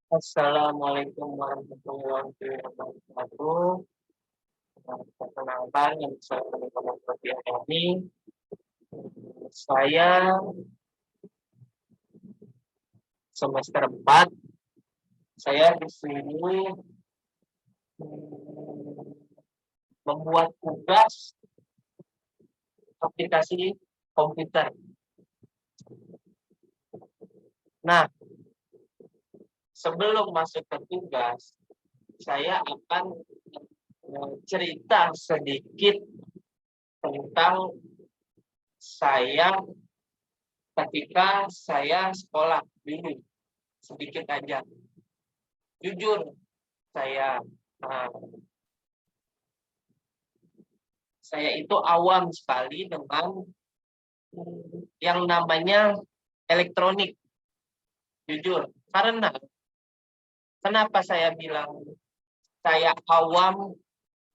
Assalamualaikum warahmatullahi wabarakatuh. Perkenalkan, yang saya Muhammad ini, saya semester 4. Saya di sini membuat tugas aplikasi komputer. Nah, sebelum masuk ke tugas, saya akan cerita sedikit tentang saya ketika saya sekolah dulu, sedikit aja. Jujur, saya uh, saya itu awam sekali dengan yang namanya elektronik. Jujur, karena kenapa saya bilang saya awam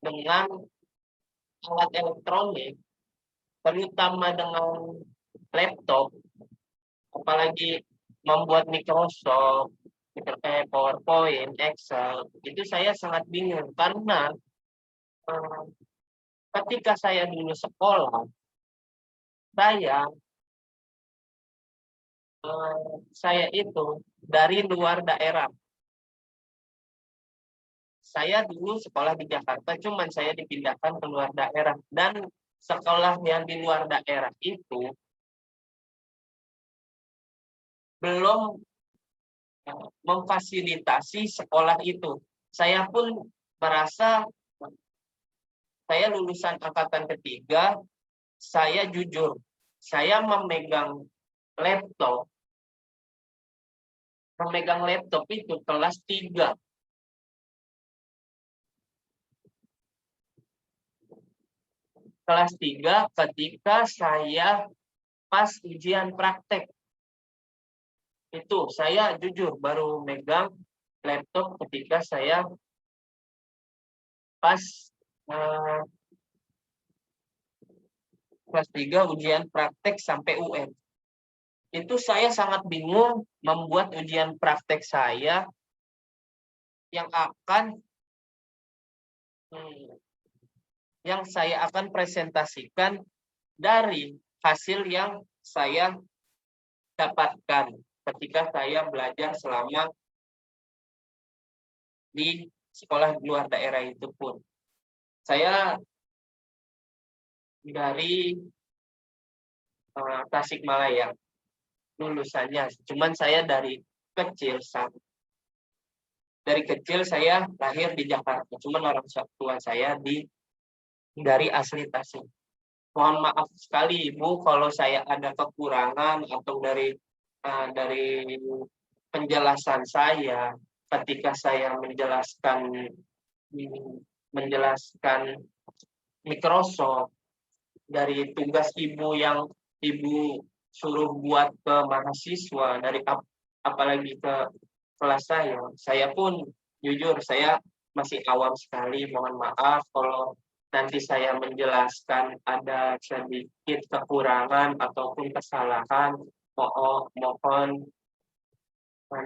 dengan alat elektronik, terutama dengan laptop, apalagi membuat Microsoft, PowerPoint, Excel, itu saya sangat bingung karena eh, ketika saya dulu sekolah, saya saya itu dari luar daerah. Saya dulu sekolah di Jakarta, cuman saya dipindahkan ke luar daerah. Dan sekolah yang di luar daerah itu belum memfasilitasi sekolah itu. Saya pun merasa, saya lulusan angkatan ketiga, saya jujur, saya memegang laptop itu kelas 3. Kelas 3 ketika saya pas ujian praktek. Itu saya jujur baru megang laptop ketika saya pas eh, kelas 3 ujian praktek sampai UN. Itu saya sangat bingung membuat ujian praktek saya yang hmm, saya akan presentasikan dari hasil yang saya dapatkan ketika saya belajar selama di sekolah luar daerah itu pun. Saya dari Tasikmalaya lulusannya. Cuman saya dari kecil saya lahir di Jakarta. Cuman orang tua saya dari asli Tasik. Mohon maaf sekali Ibu kalau saya ada kekurangan atau dari penjelasan saya ketika saya menjelaskan Microsoft, dari tugas Ibu yang Ibu suruh buat ke mahasiswa, apalagi ke kelas saya pun jujur saya masih awam sekali. Mohon maaf kalau nanti saya menjelaskan ada sedikit kekurangan ataupun kesalahan, mohon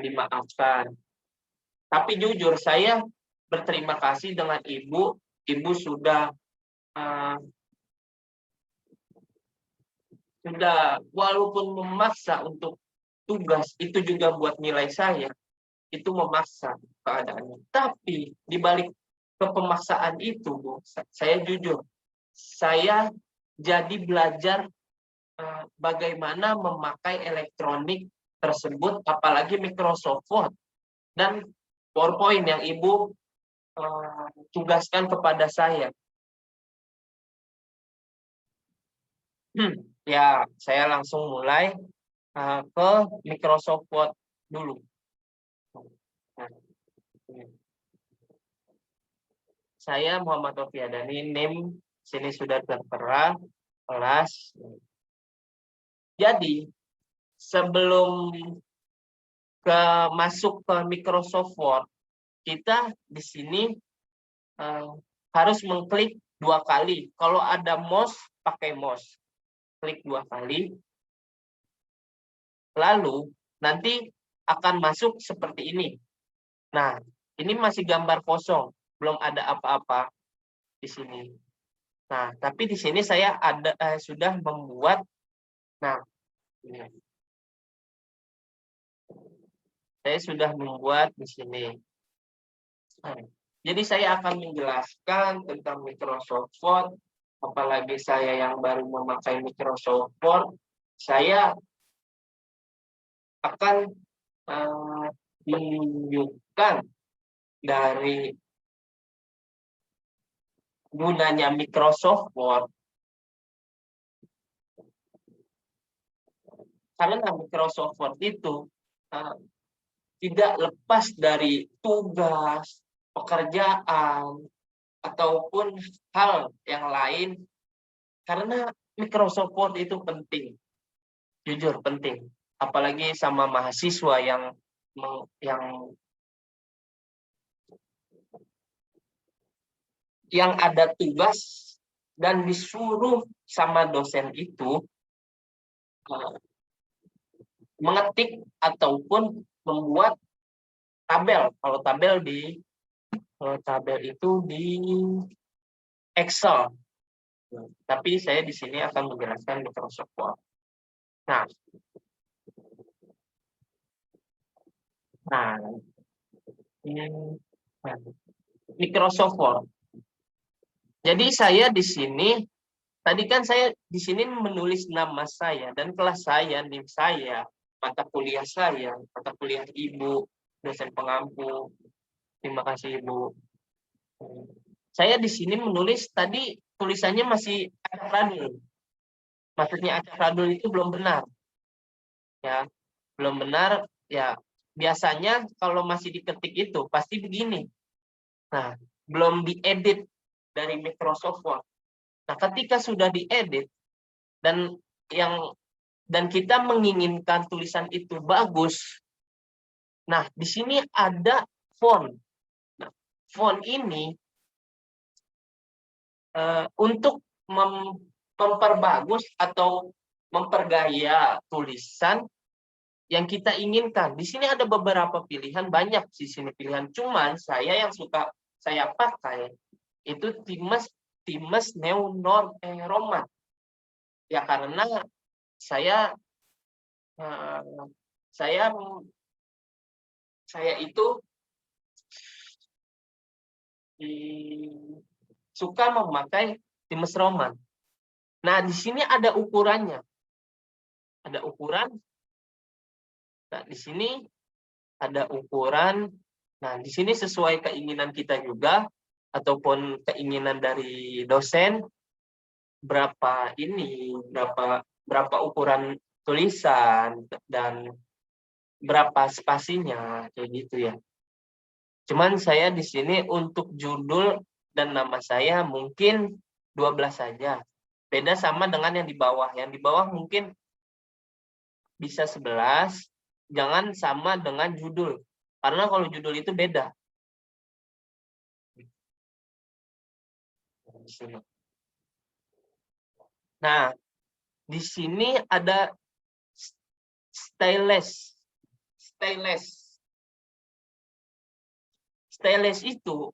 dimaafkan. Tapi jujur saya berterima kasih dengan Ibu. Ibu uh, sudah walaupun memaksa untuk tugas itu juga buat nilai saya, itu memaksa keadaannya. Tapi di balik kepemaksaan itu, Bu, saya jujur, saya jadi belajar bagaimana memakai elektronik tersebut, apalagi Microsoft Word dan PowerPoint yang Ibu tugaskan kepada saya. Ya, saya langsung mulai ke Microsoft Word dulu. Saya Muhammad Rofiadani, NIM sini sudah tertera, kelas. Jadi sebelum masuk ke Microsoft Word, kita di sini harus mengklik 2 kali. Kalau ada mouse, pakai mouse. Klik 2 kali. Lalu nanti akan masuk seperti ini. Nah, ini masih gambar kosong, belum ada apa-apa di sini. Nah, tapi di sini saya sudah membuat. Nah, ini. Saya sudah membuat di sini. Nah, jadi saya akan menjelaskan tentang Microsoft Word, apalagi saya yang baru memakai Microsoft Word, saya akan menunjukkan dari gunanya Microsoft Word, karena Microsoft Word itu uh, tidak lepas dari tugas, pekerjaan, ataupun hal yang lain, karena Microsoft Word itu penting, jujur penting, apalagi sama mahasiswa yang ada tugas dan disuruh sama dosen itu mengetik ataupun membuat tabel. Kalau tabel itu di Excel. Tapi saya di sini akan menjelaskan Microsoft Word. Nah, ini Microsoft Word. Jadi saya di sini, tadi kan saya di sini menulis nama saya dan kelas saya, NIM saya, mata kuliah saya, mata kuliah Ibu, dosen pengampu. Terima kasih Ibu. Saya di sini menulis tadi tulisannya masih acak radul. Maksudnya acak radul itu belum benar. Ya, belum benar ya. Biasanya kalau masih diketik itu pasti begini. Nah, belum diedit dari Microsoft Word. Nah, ketika sudah diedit dan kita menginginkan tulisan itu bagus. Nah, di sini ada font. Nah, font ini untuk memperbagus atau mempergaya tulisan yang kita inginkan. Di sini ada beberapa pilihan, banyak di sini pilihan. Cuman saya yang suka saya pakai itu Times New Roman. Ya karena saya saya itu suka memakai Times Roman. Nah, di sini ada ukurannya. Ada ukuran. Nah, di sini ada ukuran. Nah, di sini sesuai keinginan kita juga ataupun keinginan dari dosen berapa ukuran tulisan dan berapa spasinya kayak gitu ya. Cuman saya di sini untuk judul dan nama saya mungkin 12 saja. Beda sama dengan yang di bawah. Yang di bawah mungkin bisa 11, jangan sama dengan judul. Karena kalau judul itu beda. Nah, di sini ada stylus. Stylus itu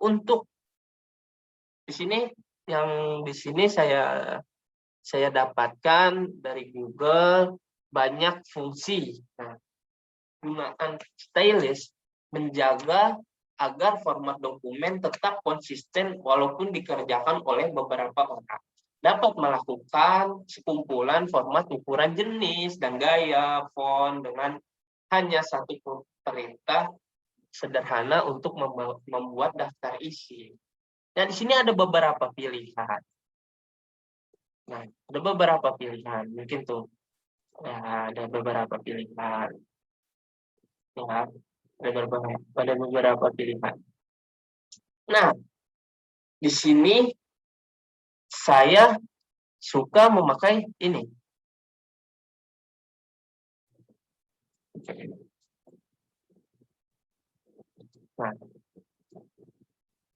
untuk di sini saya dapatkan dari Google banyak fungsi. Nah, gunakan stylus menjaga agar format dokumen tetap konsisten walaupun dikerjakan oleh beberapa orang. Dapat melakukan sekumpulan format ukuran jenis dan gaya font dengan hanya satu perintah sederhana untuk membuat daftar isi. Nah, di sini ada beberapa pilihan. Nah, ada beberapa pilihan. Mungkin tuh ada beberapa pilihan. Ya, ada beberapa pilihan. Nah, di sini saya suka memakai ini.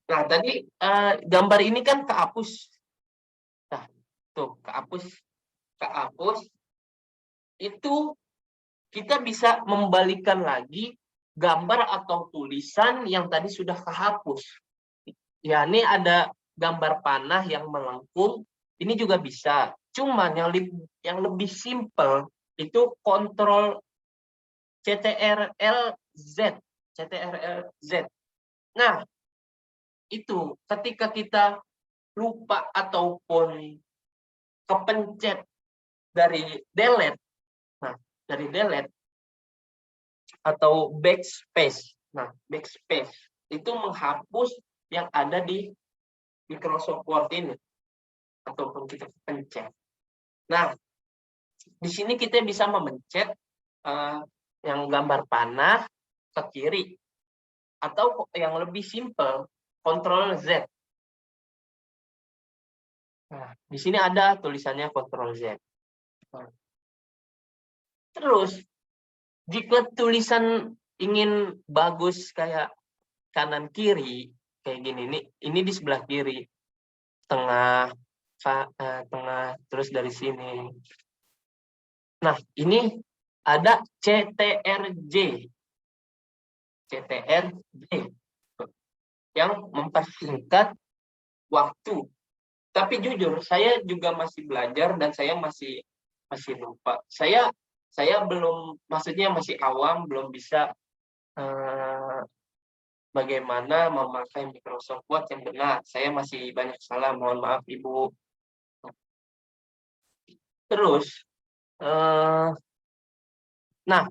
Nah tadi gambar ini kan kehapus. Nah, tuh kehapus itu kita bisa membalikan lagi gambar atau tulisan yang tadi sudah kehapus. Ya, ini ada gambar panah yang melengkung, ini juga bisa. Cuman yang lebih simple itu kontrol CTRL-Z. CTRL-Z. Nah, itu ketika kita lupa ataupun kepencet dari delete, nah dari delete atau backspace. Nah, backspace itu menghapus yang ada di Microsoft Word ini ataupun kita pencet. Nah, di sini kita bisa memencet yang gambar panah ke kiri atau yang lebih simple Ctrl Z. Nah, di sini ada tulisannya Ctrl Z. Nah, terus jika tulisan ingin bagus kayak kanan kiri kayak gini, ini di sebelah kiri, tengah, terus dari sini. Nah, ini ada CTRJ. CTRJ yang mempersingkat waktu. Tapi jujur, saya juga masih belajar dan saya masih lupa. Saya belum, maksudnya masih awam, belum bisa bagaimana memakai Microsoft Word yang benar. Saya masih banyak salah, mohon maaf Ibu. Terus, nah,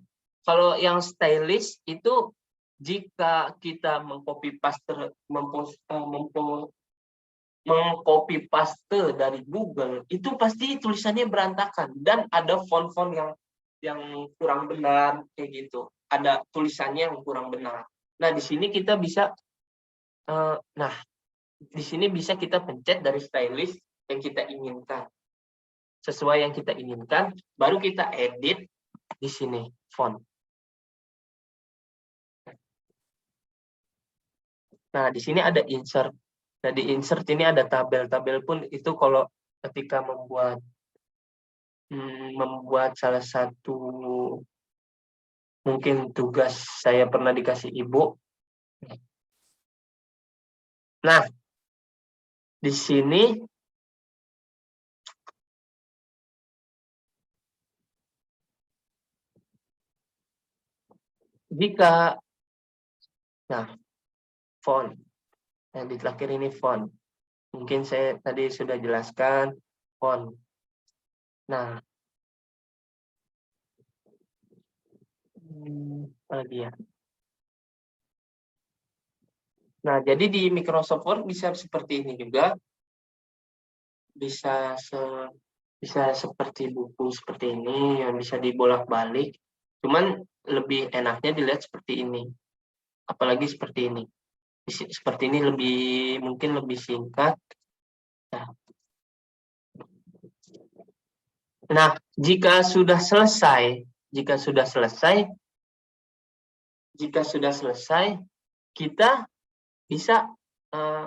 kalau yang stylish itu jika kita mengcopy paste dari Google, itu pasti tulisannya berantakan dan ada font-font yang kurang benar kayak gitu. Ada tulisannya yang kurang benar. Nah, di sini kita bisa di sini bisa kita pencet dari stylish yang kita inginkan. Sesuai yang kita inginkan, baru kita edit di sini font. Nah, di sini ada insert. Nah, di insert ini ada tabel-tabel pun itu kalau ketika membuat salah satu mungkin tugas saya pernah dikasih Ibu. Nah, di sini jika font yang di terakhir ini font. Mungkin saya tadi sudah jelaskan font. Nah, apa lagi ya? Nah, jadi di Microsoft Word bisa seperti ini juga. Bisa seperti buku seperti ini yang bisa dibolak-balik. Cuman lebih enaknya dilihat seperti ini. Apalagi seperti ini. Seperti ini mungkin lebih singkat. Nah, jika sudah selesai, kita bisa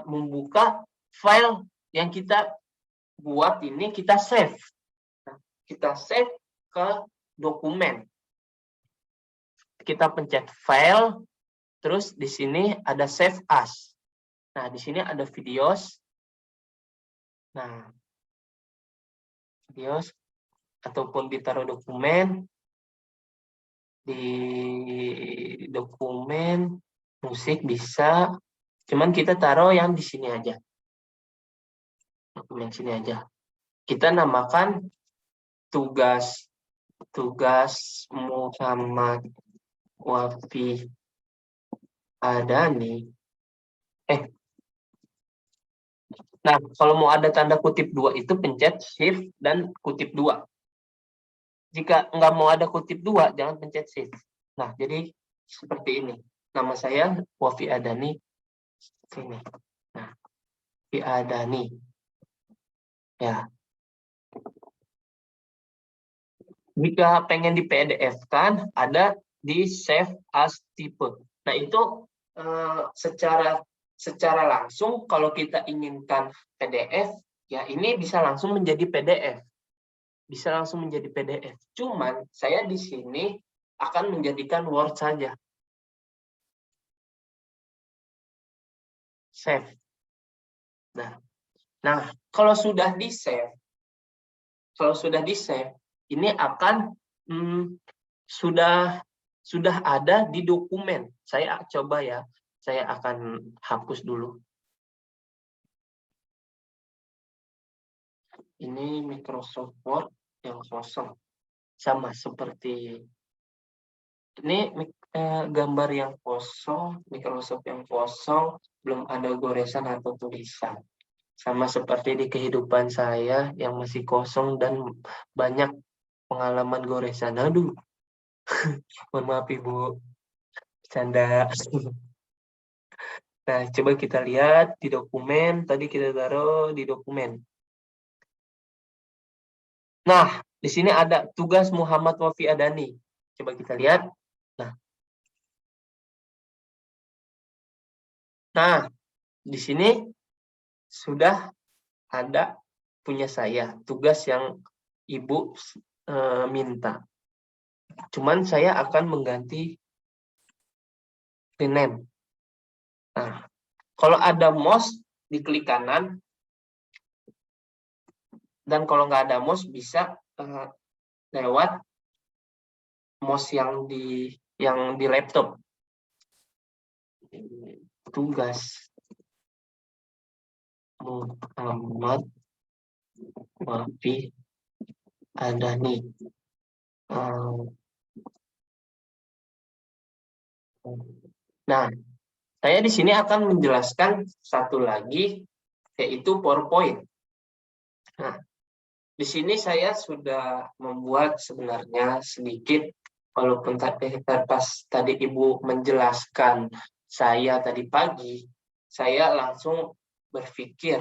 membuka file yang kita buat ini, kita save. Kita save ke dokumen. Kita pencet file, terus di sini ada save as. Nah, di sini ada videos. Nah, videos ataupun ditaruh dokumen, di dokumen musik bisa, cuman kita taruh yang di sini aja, dokumen sini aja. Kita namakan tugas Muhammad Wafi Adani. Nah, kalau mau ada tanda kutip 2 itu pencet shift dan kutip 2. Jika nggak mau ada kutip 2, jangan pencet shift. Nah, jadi seperti ini. Nama saya Wafi Adani. Sini. Nah, Wafi Adani. Ya. Jika pengen di PDF-kan, ada di save as type. Nah, itu secara langsung kalau kita inginkan PDF, ya ini bisa langsung menjadi PDF. Bisa langsung menjadi PDF. Cuman saya di sini akan menjadikan Word saja. Save. Nah, kalau sudah di-save, ini akan sudah ada di dokumen. Saya coba ya, saya akan hapus dulu. Ini Microsoft Word yang kosong. Sama seperti ini gambar yang kosong, Microsoft yang kosong, belum ada goresan atau tulisan. Sama seperti di kehidupan saya yang masih kosong dan banyak pengalaman goresan. Aduh, mohon maaf Ibu, canda. Nah, coba kita lihat di dokumen, tadi kita taruh di dokumen. Nah, di sini ada tugas Muhammad Wafi Adani. Coba kita lihat. Nah, di sini sudah ada punya saya, tugas yang Ibu minta. Cuman saya akan mengganti rename. Nah, kalau ada mouse, diklik kanan. Dan kalau nggak ada mouse, bisa lewat mouse yang di laptop. Tugas Muhammad Wafi Adani. Nah, saya di sini akan menjelaskan satu lagi, yaitu PowerPoint. Nah, di sini saya sudah membuat sebenarnya sedikit, walaupun pas tadi Ibu menjelaskan saya tadi pagi, saya langsung berpikir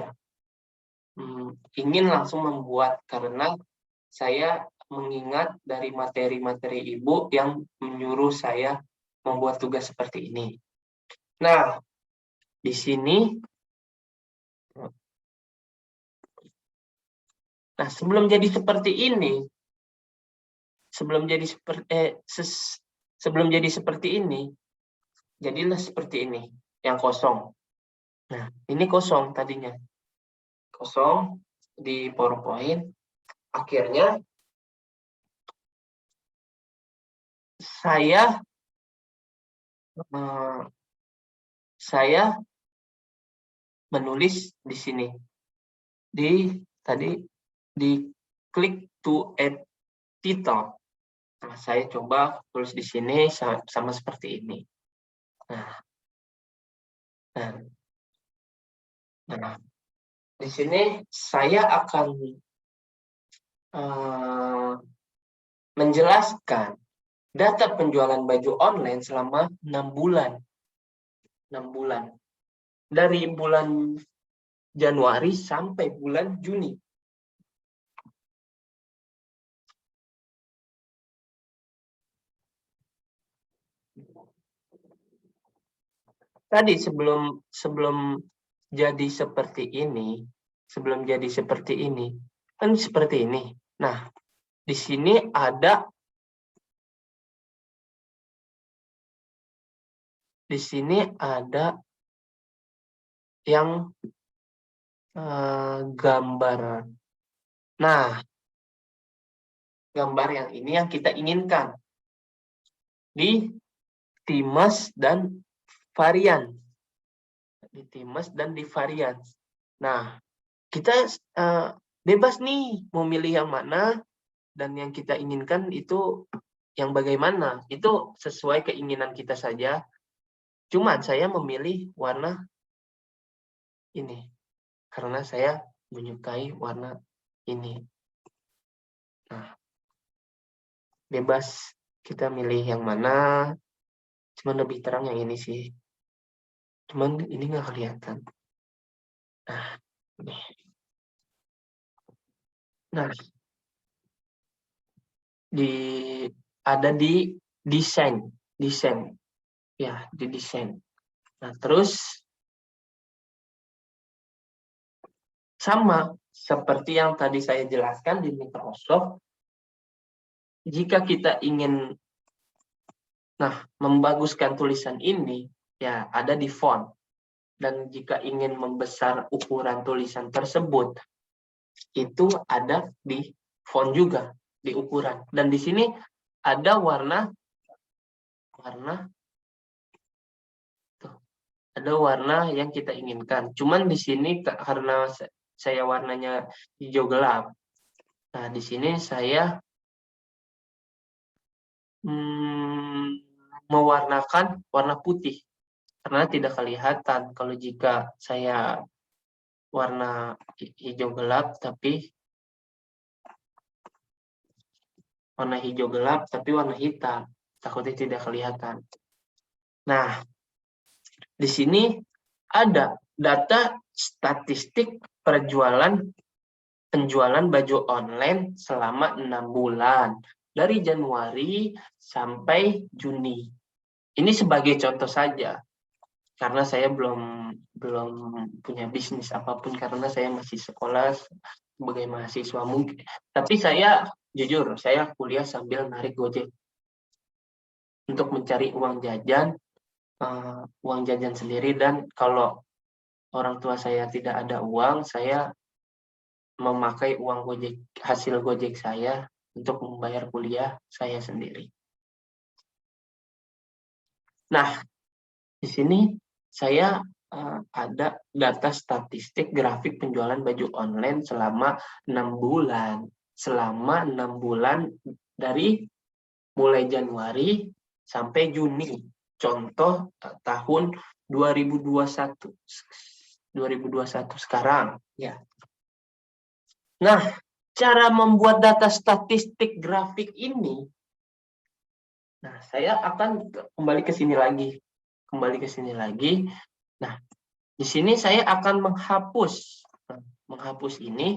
ingin langsung membuat karena saya mengingat dari materi-materi Ibu yang menyuruh saya membuat tugas seperti ini. Nah, di sini, nah sebelum jadi seperti ini, sebelum jadi seperti ini, jadilah seperti ini, yang kosong. Nah, ini kosong tadinya, kosong di PowerPoint. Akhirnya saya menulis di sini, tadi di klik to add title. Nah, saya coba tulis di sini sama seperti ini. Nah, di sini saya akan menjelaskan data penjualan baju online selama 6 bulan. 6 bulan. Dari bulan Januari sampai bulan Juni. Tadi sebelum jadi seperti ini, kan seperti ini. Nah, di sini ada yang gambar. Nah, gambar yang ini yang kita inginkan di Times dan varian. Nah, kita bebas nih mau milih yang mana, dan yang kita inginkan itu yang bagaimana. Itu sesuai keinginan kita saja. Cuman saya memilih warna ini karena saya menyukai warna ini. Nah, bebas kita milih yang mana. Cuman lebih terang yang ini sih. Cuman ini nggak kelihatan. Nah, ada di desain. Ya, di desain. Nah, terus sama seperti yang tadi saya jelaskan di Microsoft, jika kita ingin Nah, membaguskan tulisan ini ya ada di font. Dan jika ingin membesar ukuran tulisan tersebut, itu ada di font juga, di ukuran. Dan di sini ada warna tuh, ada warna yang kita inginkan. Cuman di sini karena saya warnanya hijau gelap. Nah, di sini saya mewarnakan warna putih karena tidak kelihatan kalau jika saya warna hijau gelap tapi warna hitam, takutnya tidak kelihatan. Nah, di sini ada data statistik penjualan baju online selama 6 bulan dari Januari sampai Juni. Ini sebagai contoh saja karena saya belum punya bisnis apapun karena saya masih sekolah sebagai mahasiswa mungkin. Tapi saya jujur, saya kuliah sambil narik Gojek untuk mencari uang jajan sendiri, dan kalau orang tua saya tidak ada uang, saya memakai uang Gojek, hasil Gojek saya untuk membayar kuliah saya sendiri. Nah, di sini saya ada data statistik grafik penjualan baju online selama 6 bulan. Selama 6 bulan dari mulai Januari sampai Juni. Contoh tahun 2021. 2021 sekarang, ya. Nah, cara membuat data statistik grafik ini, nah, saya akan kembali ke sini lagi. Nah, di sini saya akan menghapus ini.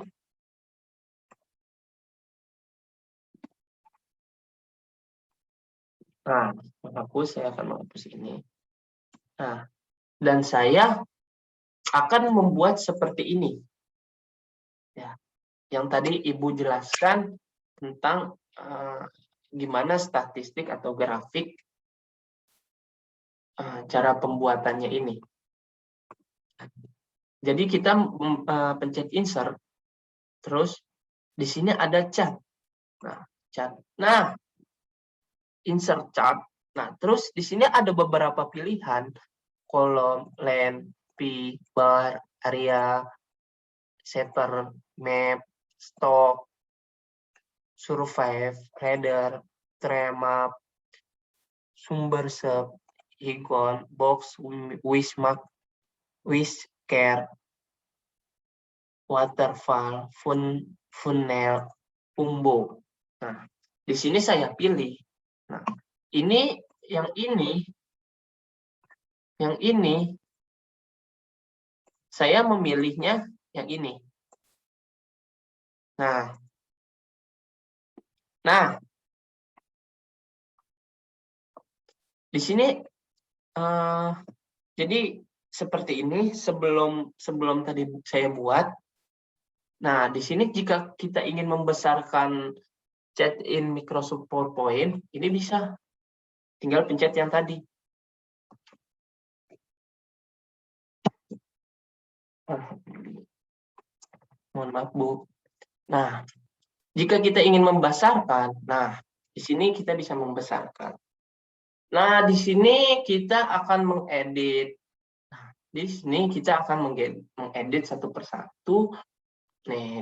Nah, saya akan menghapus ini. Nah, dan saya akan membuat seperti ini. Ya, yang tadi Ibu jelaskan tentang gimana statistik atau grafik cara pembuatannya ini. Jadi kita pencet insert, terus di sini ada chart. Nah, insert chart. Nah, terus di sini ada beberapa pilihan, kolom, line, P, bar, area, setter, map, stock, survive, header, tremap, sumber sub, icon, box, wismark, wisker, waterfall, funnel, umbo. Nah, di sini saya pilih. Nah, yang ini saya memilihnya yang ini. Nah, di sini jadi seperti ini sebelum tadi saya buat. Nah, di sini jika kita ingin membesarkan chat in Microsoft PowerPoint, ini bisa. Tinggal pencet yang tadi. Mohon maaf, Bu. Nah, jika kita ingin membesarkan, nah, di sini kita bisa membesarkan. Nah, di sini kita akan mengedit. Nah, di sini kita akan mengedit satu persatu. Nih,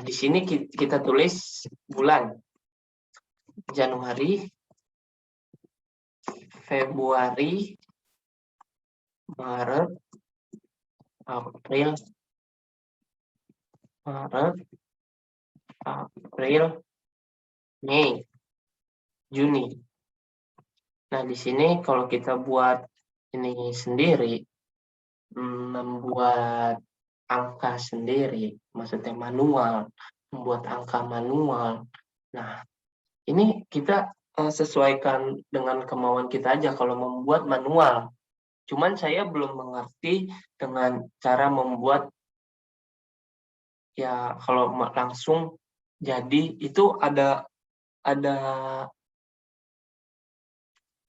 di sini kita tulis bulan. Januari, Februari, Maret, April, Mei, Juni. Nah, di sini kalau kita buat ini sendiri, membuat angka sendiri, maksudnya manual, membuat angka manual. Nah, ini kita sesuaikan dengan kemauan kita aja kalau membuat manual. Cuman saya belum mengerti dengan cara membuat ya kalau langsung jadi itu ada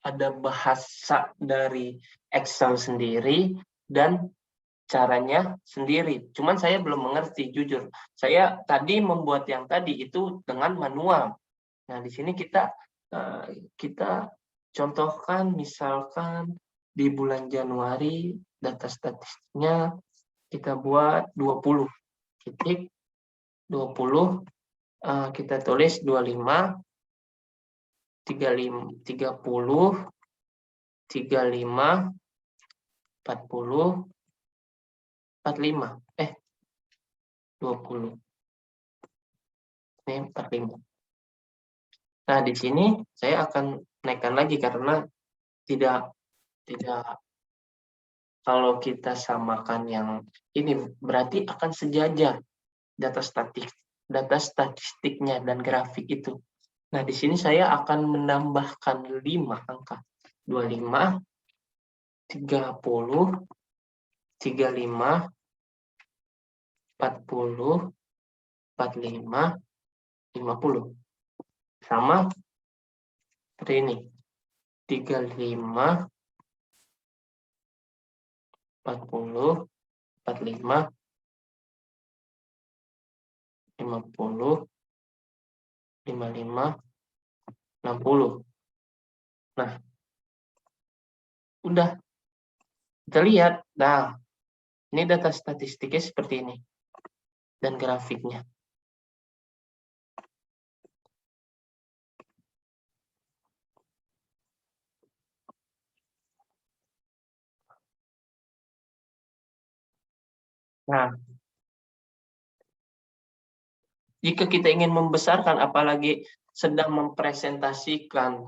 ada bahasa dari Excel sendiri dan caranya sendiri. Cuman saya belum mengerti, jujur. Saya tadi membuat yang tadi itu dengan manual. Nah, di sini kita contohkan, misalkan di bulan Januari data statistiknya kita buat 20 titik 20, kita tulis 25 30 35 40 45 20 ini 45. Nah, di sini saya akan naikkan lagi karena tidak kalau kita samakan yang ini berarti akan sejajar data statistiknya dan grafik itu. Nah, di sini saya akan menambahkan 5 angka. 25, 30, 35, 40, 45, 50. Sama seperti ini. 35, 40, 45, 50, 55, 60. Nah, udah kita lihat. Nah, ini data statistiknya seperti ini dan grafiknya. Nah, jika kita ingin membesarkan, apalagi sedang mempresentasikan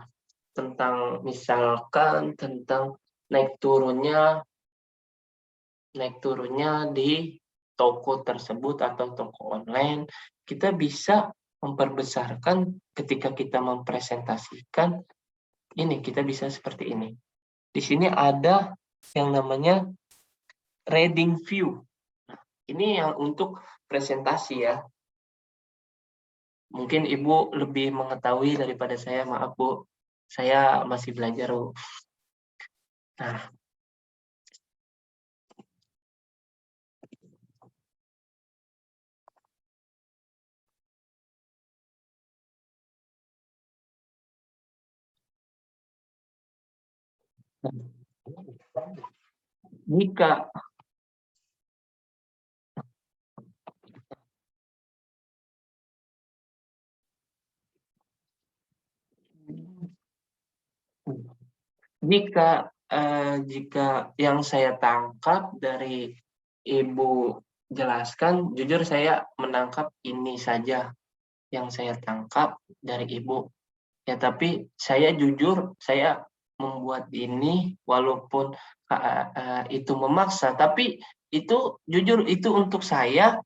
tentang misalkan tentang naik turunnya di toko tersebut atau toko online, kita bisa memperbesarkan ketika kita mempresentasikan ini, kita bisa seperti ini. Di sini ada yang namanya reading view. Nah, ini yang untuk presentasi ya. Mungkin Ibu lebih mengetahui daripada saya, maaf Bu. Saya masih belajar Bu. Nah, jika jika yang saya tangkap dari Ibu jelaskan, jujur saya menangkap ini saja yang saya tangkap dari Ibu. Ya, tapi saya jujur, saya membuat ini walaupun itu memaksa, tapi itu jujur itu untuk saya,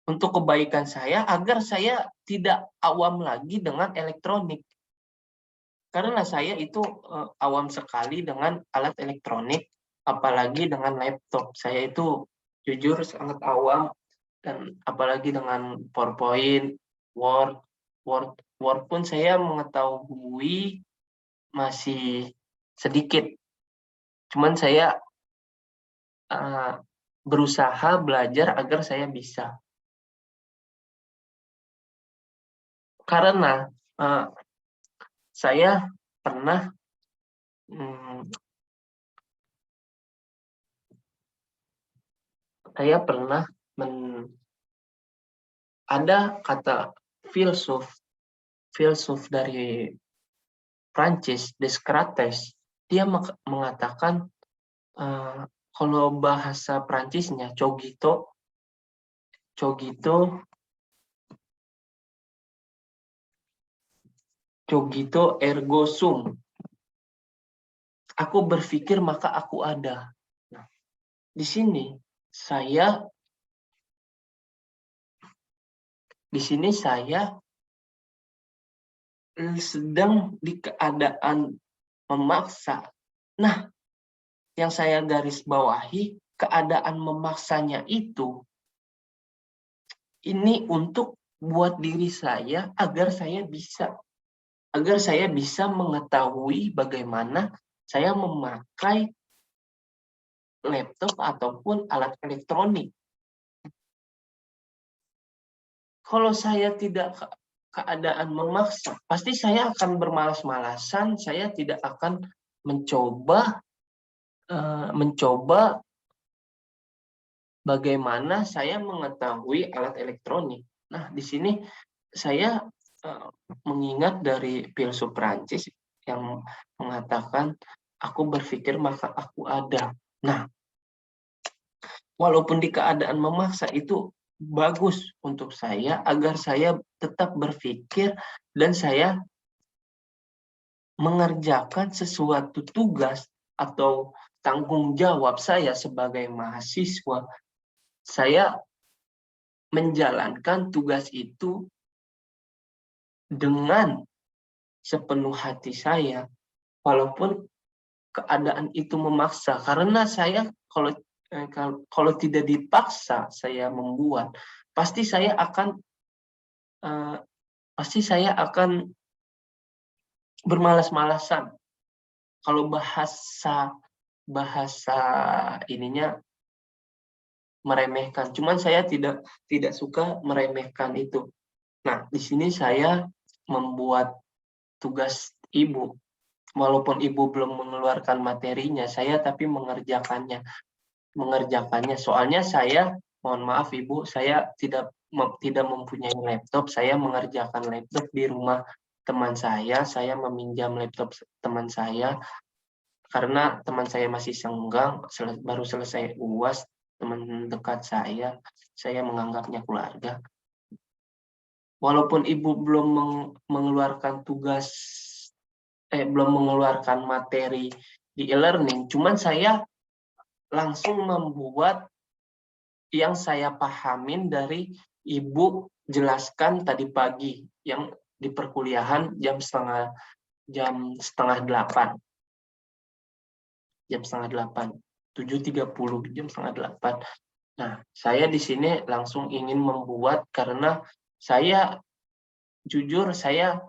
untuk kebaikan saya, agar saya tidak awam lagi dengan elektronik. Karena saya itu awam sekali dengan alat elektronik, apalagi dengan laptop. Saya itu jujur sangat awam, dan apalagi dengan PowerPoint, Word, Word pun saya mengetahui masih sedikit. Cuman saya berusaha belajar agar saya bisa. Karena saya pernah ada kata filsuf dari Prancis, Descartes. Dia mengatakan kalau bahasa Prancisnya cogito ergo sum. Aku berpikir maka aku ada. Nah, di sini saya sedang di keadaan memaksa. Nah, yang saya garis bawahi, keadaan memaksanya itu ini untuk buat diri saya agar saya bisa. agar saya bisa mengetahui bagaimana saya memakai laptop ataupun alat elektronik. Kalau saya tidak keadaan memaksa, pasti saya akan bermalas-malasan, saya tidak akan mencoba bagaimana saya mengetahui alat elektronik. Nah, di sini saya mengingat dari filsuf Prancis yang mengatakan, aku berpikir maka aku ada. Nah, walaupun di keadaan memaksa itu bagus untuk saya agar saya tetap berpikir dan saya mengerjakan sesuatu tugas atau tanggung jawab saya sebagai mahasiswa. Saya menjalankan tugas itu dengan sepenuh hati saya, walaupun keadaan itu memaksa. Karena saya kalau tidak dipaksa saya membuat, pasti saya akan bermalas-malasan. Kalau bahasa ininya meremehkan, cuman saya tidak suka meremehkan itu. Nah, di sini saya membuat tugas ibu, walaupun ibu belum mengeluarkan materinya, saya tapi mengerjakannya. Soalnya saya, mohon maaf ibu, saya tidak mempunyai laptop, saya mengerjakan laptop di rumah teman saya meminjam laptop teman saya, karena teman saya masih senggang, baru selesai UAS, teman dekat saya menganggapnya keluarga. Walaupun ibu belum mengeluarkan belum mengeluarkan materi di e-learning, cuman saya langsung membuat yang saya pahamin dari ibu jelaskan tadi pagi, yang di perkuliahan jam setengah 8. Jam setengah 8, 7.30, jam setengah 8. Nah, saya di sini langsung ingin membuat karena saya jujur, saya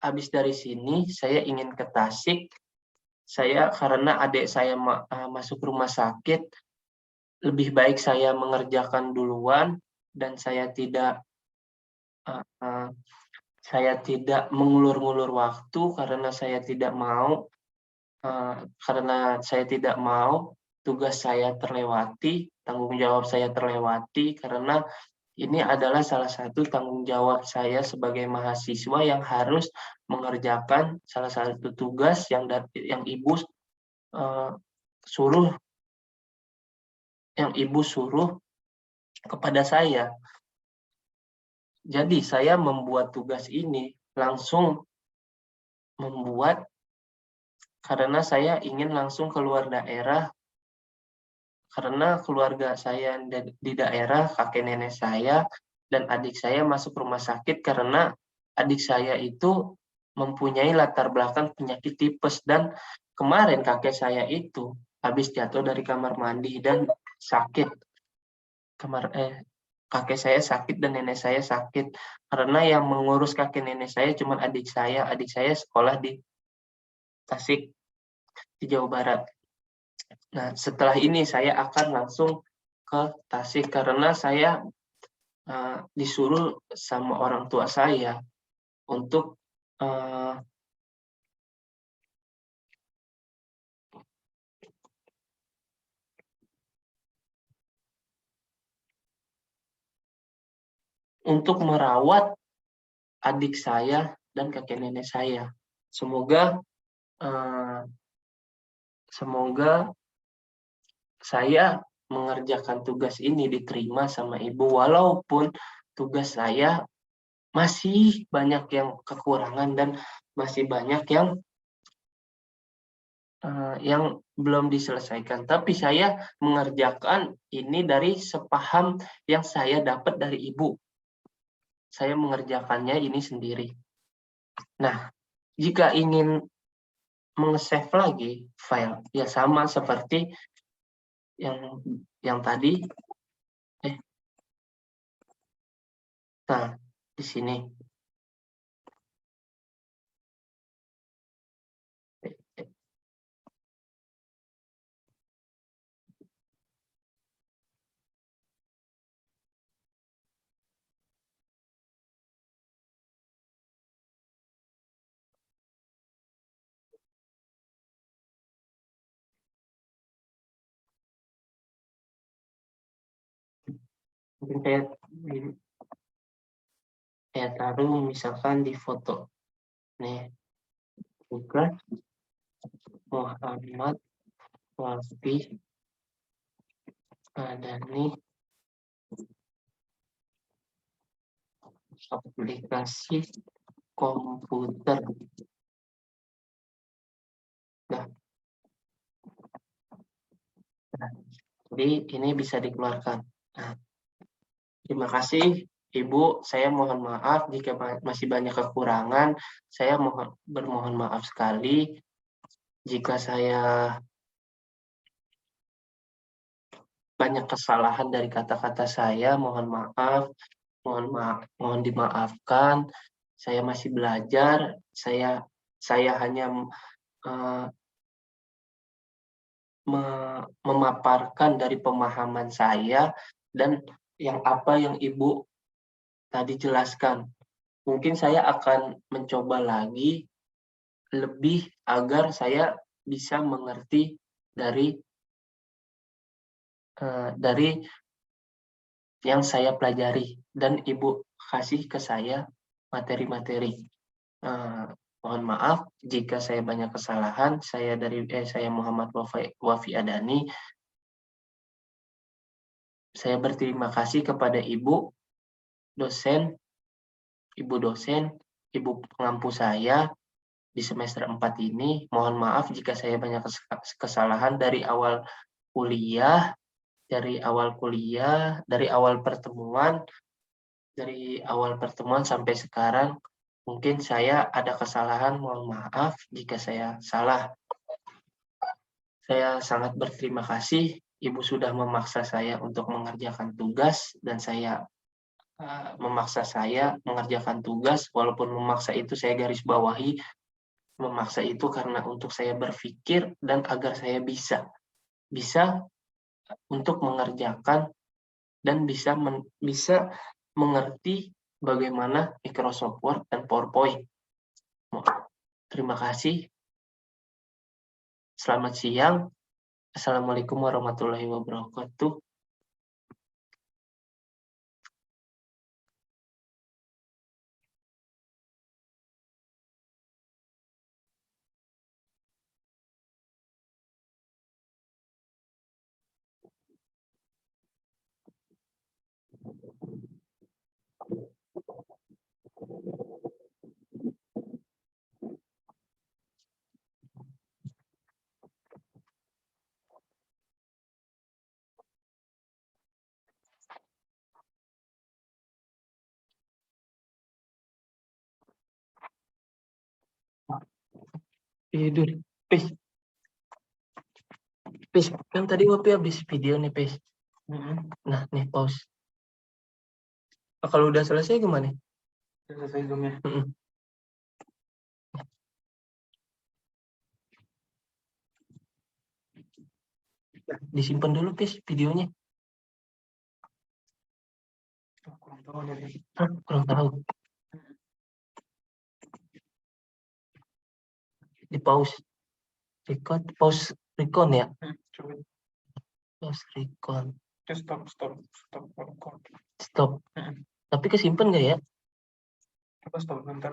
habis dari sini, saya ingin ke Tasik. Karena adik saya masuk rumah sakit, lebih baik saya mengerjakan duluan dan saya tidak mengulur-ngulur waktu karena saya tidak mau tugas saya terlewati, tanggung jawab saya terlewati, karena ini adalah salah satu tanggung jawab saya sebagai mahasiswa yang harus mengerjakan salah satu tugas yang ibu suruh kepada saya. Jadi saya membuat tugas ini langsung membuat karena saya ingin langsung keluar daerah, karena keluarga saya di daerah, kakek nenek saya dan adik saya masuk rumah sakit karena adik saya itu mempunyai latar belakang penyakit tipes, dan kemarin kakek saya itu habis jatuh dari kamar mandi dan sakit. Kakek saya sakit dan nenek saya sakit, karena yang mengurus kakek nenek saya cuma adik saya sekolah di Tasik, di Jawa Barat. Nah, setelah ini saya akan langsung ke Tasik karena saya disuruh sama orang tua saya untuk merawat adik saya dan kakek nenek saya. Semoga saya mengerjakan tugas ini diterima sama ibu, walaupun tugas saya masih banyak yang kekurangan dan masih banyak yang belum diselesaikan. Tapi saya mengerjakan ini dari sepaham yang saya dapat dari ibu. Saya mengerjakannya ini sendiri. Nah, jika ingin meng-save lagi file, ya sama seperti yang tadi. Nah, di sini Mungkin saya taruh misalkan di foto nih, bukan Muhammad Wafi Adani, aplikasi komputer. Nah, jadi ini bisa dikeluarkan. Nah, terima kasih Ibu, saya mohon maaf jika masih banyak kekurangan. Saya bermohon maaf sekali jika saya banyak kesalahan dari kata-kata saya. Mohon maaf, mohon dimaafkan. Saya masih belajar. Saya hanya memaparkan dari pemahaman saya dan apa yang Ibu tadi jelaskan. Mungkin saya akan mencoba lagi lebih agar saya bisa mengerti dari yang saya pelajari dan Ibu kasih ke saya materi-materi. Mohon maaf jika saya banyak kesalahan. Saya Muhammad Wafi Adani. Saya berterima kasih kepada Ibu dosen, Ibu pengampu saya di semester 4 ini. Mohon maaf jika saya banyak kesalahan dari awal kuliah, dari awal pertemuan sampai sekarang. Mungkin saya ada kesalahan, mohon maaf jika saya salah. Saya sangat berterima kasih Ibu sudah memaksa saya untuk mengerjakan tugas dan saya memaksa saya mengerjakan tugas, walaupun memaksa itu saya garis bawahi, memaksa itu karena untuk saya berpikir dan agar saya bisa untuk mengerjakan dan bisa mengerti bagaimana Microsoft Word dan PowerPoint. Terima kasih. Selamat siang. Assalamualaikum warahmatullahi wabarakatuh. Tidur. Pis, kan tadi Wapi habis video nih, Pis. Nah, nih pause. Kalau udah selesai gimana? Selesai zoom-nya. Disimpan dulu, Pis, videonya. Kurang tahu. Di pause. Pause record ya? Pause record. Stop. Tapi kesimpan nggak ya? Coba stop bentar.